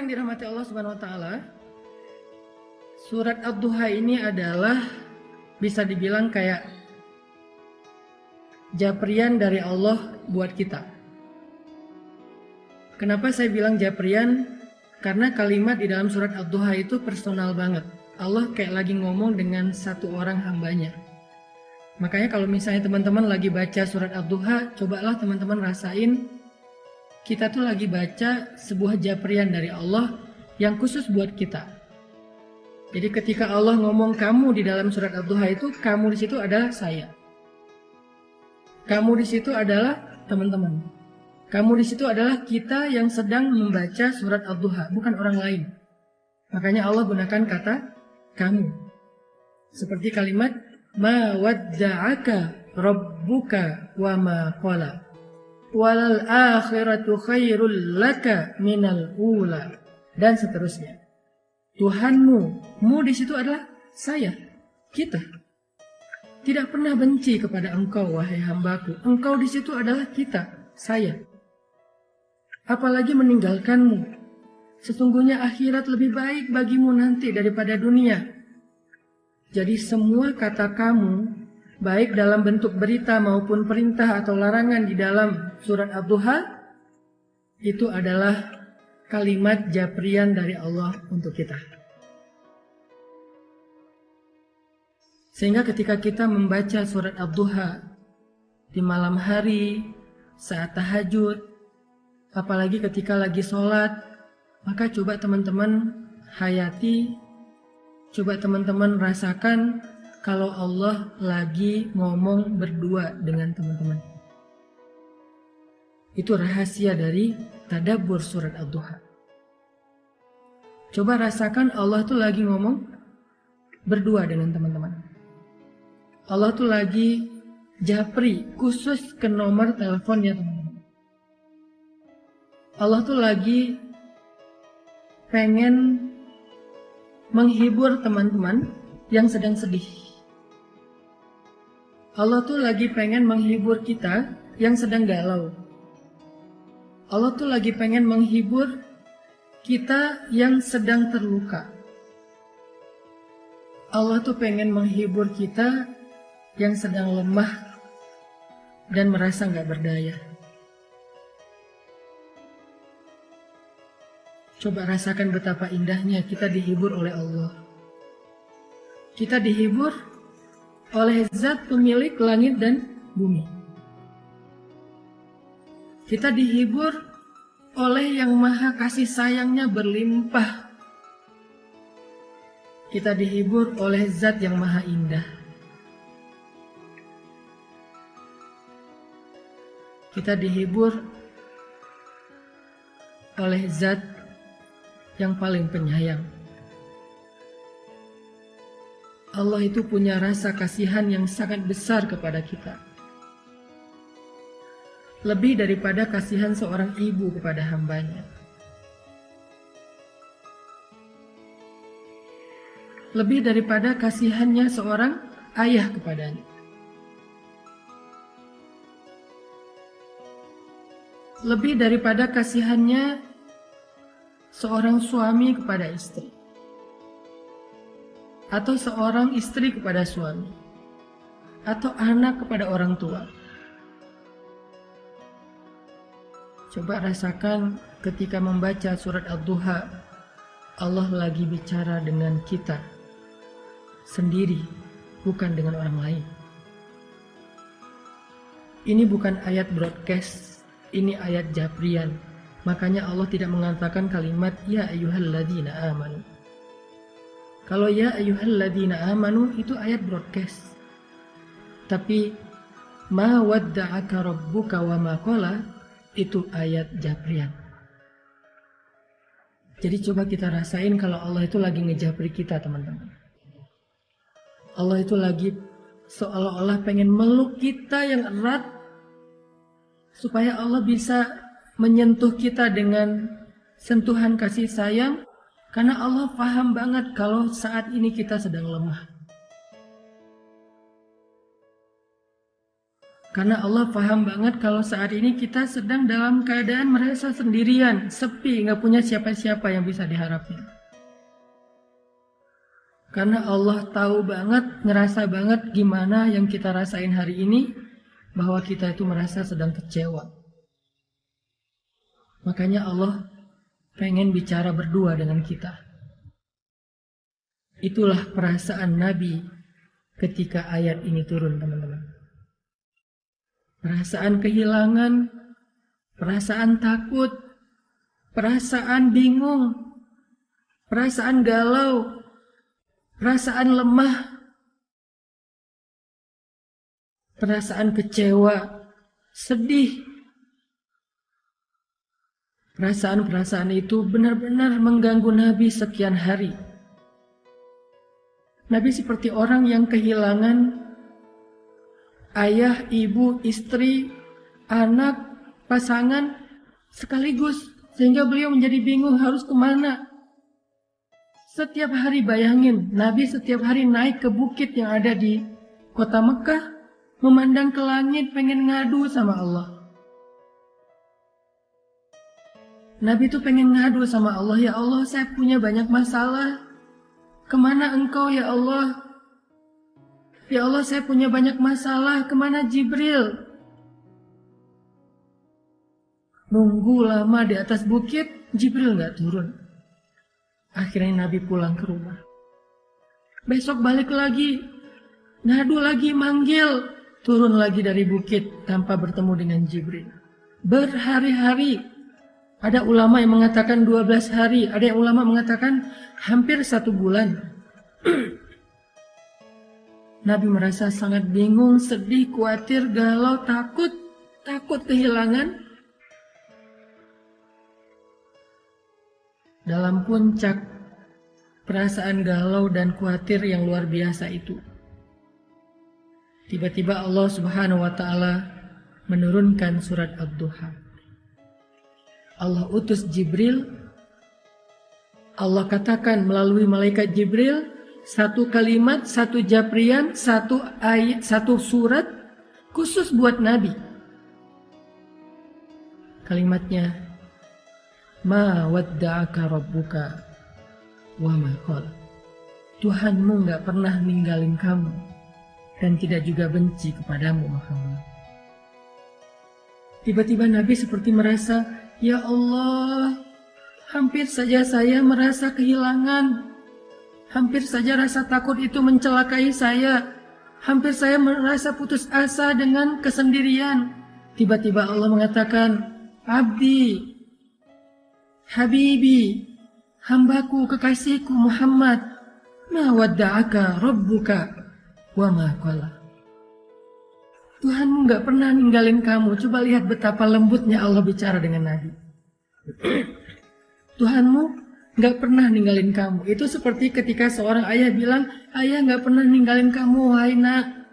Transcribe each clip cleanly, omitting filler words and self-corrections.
Yang dirahmati Allah Subhanahu wa taala, surat Ad-Duha ini adalah bisa dibilang kayak japrian dari Allah buat kita. Kenapa saya bilang japrian? Karena kalimat di dalam surat Ad-Duha itu personal banget. Allah kayak lagi ngomong dengan satu orang hambanya. Makanya kalau misalnya teman-teman lagi baca surat Ad-Duha, cobalah teman-teman rasain kita tuh lagi baca sebuah japrian dari Allah yang khusus buat kita. Jadi ketika Allah ngomong kamu di dalam surat Ad-Duha itu, kamu di situ adalah saya. Kamu di situ adalah teman-teman. Kamu di situ adalah kita yang sedang membaca surat Ad-Duha, bukan orang lain. Makanya Allah gunakan kata kamu. Seperti kalimat ma wadda'aka rabbuka wa ma qala. Walal akhiratu khairul laka minal ula, dan seterusnya. Tuhanmu, mu di situ adalah saya, kita. Tidak pernah benci kepada engkau wahai hambaku. Engkau di situ adalah kita, saya. Apalagi meninggalkanmu. Sesungguhnya akhirat lebih baik bagimu nanti daripada dunia. Jadi semua kata kamu, baik dalam bentuk berita maupun perintah atau larangan di dalam surat Ad-Duha, itu adalah kalimat japrian dari Allah untuk kita. Sehingga ketika kita membaca surat Ad-Duha di malam hari, saat tahajud, apalagi ketika lagi sholat, maka coba teman-teman hayati, coba teman-teman rasakan kalau Allah lagi ngomong berdua dengan teman-teman. Itu rahasia dari tadabbur surat Ad-Duha. Coba rasakan Allah tuh lagi ngomong berdua dengan teman-teman. Allah tuh lagi japri khusus ke nomor teleponnya teman-teman. Allah tuh lagi pengen menghibur teman-teman yang sedang sedih. Allah tuh lagi pengen menghibur kita yang sedang galau. Allah tuh lagi pengen menghibur kita yang sedang terluka. Allah tuh pengen menghibur kita yang sedang lemah dan merasa gak berdaya. Coba rasakan betapa indahnya kita dihibur oleh Allah. Kita dihibur oleh zat pemilik langit dan bumi. Kita dihibur oleh yang maha kasih sayangnya berlimpah. Kita dihibur oleh zat yang maha indah. Kita dihibur oleh zat yang paling penyayang. Allah itu punya rasa kasihan yang sangat besar kepada kita. Lebih daripada kasihan seorang ibu kepada hambanya. Lebih daripada kasihannya seorang ayah kepadanya. Lebih daripada kasihannya seorang suami kepada istri. Atau seorang istri kepada suami. Atau anak kepada orang tua. Coba rasakan ketika membaca surat Ad-Duha, Allah lagi bicara dengan kita sendiri, bukan dengan orang lain. Ini bukan ayat broadcast, ini ayat japrian. Makanya Allah tidak mengatakan kalimat ya ayyuhalladzina amanu. Kalau ya ayyuhalladzina amanu itu ayat broadcast. Tapi ma wadda'aka rabbuka wa ma qala itu ayat japrian. Jadi coba kita rasain kalau Allah itu lagi ngejapri kita teman-teman. Allah itu lagi seolah-olah pengen meluk kita yang erat supaya Allah bisa menyentuh kita dengan sentuhan kasih sayang, karena Allah paham banget kalau saat ini kita sedang lemah. Karena Allah paham banget kalau saat ini kita sedang dalam keadaan merasa sendirian, sepi, nggak punya siapa-siapa yang bisa diharapin. Karena Allah tahu banget, ngerasa banget gimana yang kita rasain hari ini, bahwa kita itu merasa sedang kecewa. Makanya Allah pengen bicara berdua dengan kita. Itulah perasaan Nabi ketika ayat ini turun, teman-teman. Perasaan kehilangan, perasaan takut, perasaan bingung, perasaan galau, perasaan lemah, perasaan kecewa, sedih. Perasaan-perasaan itu benar-benar mengganggu Nabi sekian hari. Nabi seperti orang yang kehilangan ayah, ibu, istri, anak, pasangan sekaligus. Sehingga beliau menjadi bingung harus kemana. Setiap hari bayangin, Nabi setiap hari naik ke bukit yang ada di kota Mekah, memandang ke langit pengen ngadu sama Allah. Nabi itu pengen ngadu sama Allah, ya Allah saya punya banyak masalah. Kemana engkau ya Allah? Ya Allah saya punya banyak masalah, kemana Jibril? Nunggu lama di atas bukit, Jibril nggak turun. Akhirnya Nabi pulang ke rumah. Besok balik lagi, ngadu lagi, manggil. Turun lagi dari bukit tanpa bertemu dengan Jibril. Berhari-hari. Ada ulama yang mengatakan 12 hari, ada yang ulama mengatakan hampir 1 bulan. Nabi merasa sangat bingung, sedih, khawatir, galau, takut kehilangan. Dalam puncak perasaan galau dan khawatir yang luar biasa itu, tiba-tiba Allah Subhanahu wa Ta'ala menurunkan surat Ad-Duha. Allah utus Jibril. Allah katakan melalui malaikat Jibril, 1 kalimat, 1 japrian, 1 ayat, 1 surat khusus buat Nabi. Kalimatnya, ma wadda'aka rabbuka wa ma qala. Tuhanmu gak pernah ninggalin kamu dan tidak juga benci kepadamu, Muhammad. Tiba-tiba Nabi seperti merasa, ya Allah, hampir saja saya merasa kehilangan. Hampir saja rasa takut itu mencelakai saya. Hampir saya merasa putus asa dengan kesendirian. Tiba-tiba Allah mengatakan, Abdi, Habibi, hambaku, kekasihku Muhammad, ma wadda'aka rabbuka wa ma qala. Tuhanmu gak pernah ninggalin kamu. Coba lihat betapa lembutnya Allah bicara dengan Nabi. Tuhanmu gak pernah ninggalin kamu. Itu seperti ketika seorang ayah bilang, ayah gak pernah ninggalin kamu, wahai nak.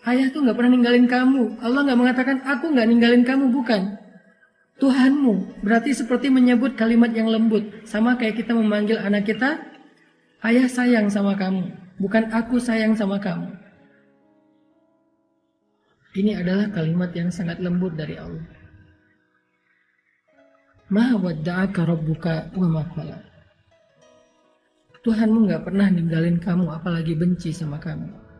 Ayah tuh gak pernah ninggalin kamu. Allah gak mengatakan, aku gak ninggalin kamu, bukan. Tuhanmu berarti seperti menyebut kalimat yang lembut. Sama kayak kita memanggil anak kita, ayah sayang sama kamu, bukan aku sayang sama kamu. Ini adalah kalimat yang sangat lembut dari Allah. Ma wadda'aka rabbuka wa ma qala. Tuhanmu gak pernah ninggalin kamu, apalagi benci sama kamu.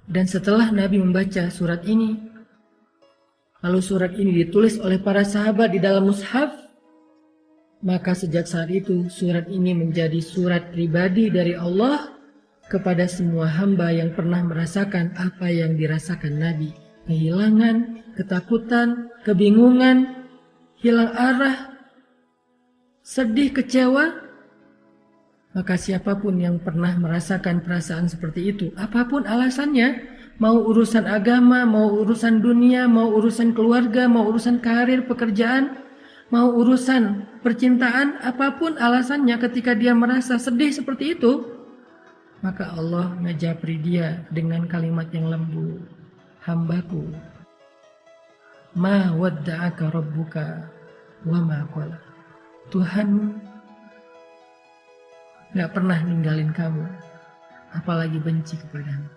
Dan setelah Nabi membaca surat ini, lalu surat ini ditulis oleh para sahabat di dalam mushaf, maka sejak saat itu surat ini menjadi surat pribadi dari Allah kepada semua hamba yang pernah merasakan apa yang dirasakan Nabi. Kehilangan, ketakutan, kebingungan, hilang arah, sedih, kecewa. Maka siapapun yang pernah merasakan perasaan seperti itu, apapun alasannya, mau urusan agama, mau urusan dunia, mau urusan keluarga, mau urusan karir, pekerjaan, mau urusan percintaan, apapun alasannya, ketika dia merasa sedih seperti itu, maka Allah ngejapri dia dengan kalimat yang lembut. Hambaku, ma wadda'aka rabbuka wa ma qala. Tuhan gak pernah ninggalin kamu, apalagi benci kepadamu.